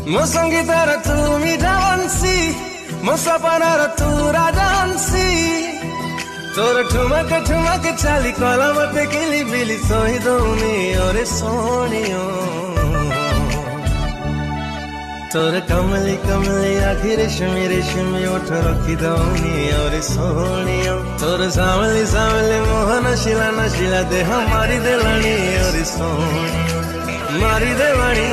ମୋ ସଙ୍ଗୀତର ତୁ ମିଠା ବଂଶୀ, ମୋ ସପନର ତୁ ରାଜହଂସୀ। ତୋର ଠୁମକ ଠୁମକ ଚାଲି କଲ ମତେ କିଲି ବିଲି ସହି ଦଉନି ଓରେ ସୋଣିଓ। तोर कमली कमली आखी रेशमी रेशमी ओठ रखी दौनी और सोनियो। तोर सावली सावली मोह नशीला नशीला देह मारी देलानी और सोनियो, मारी देलानी।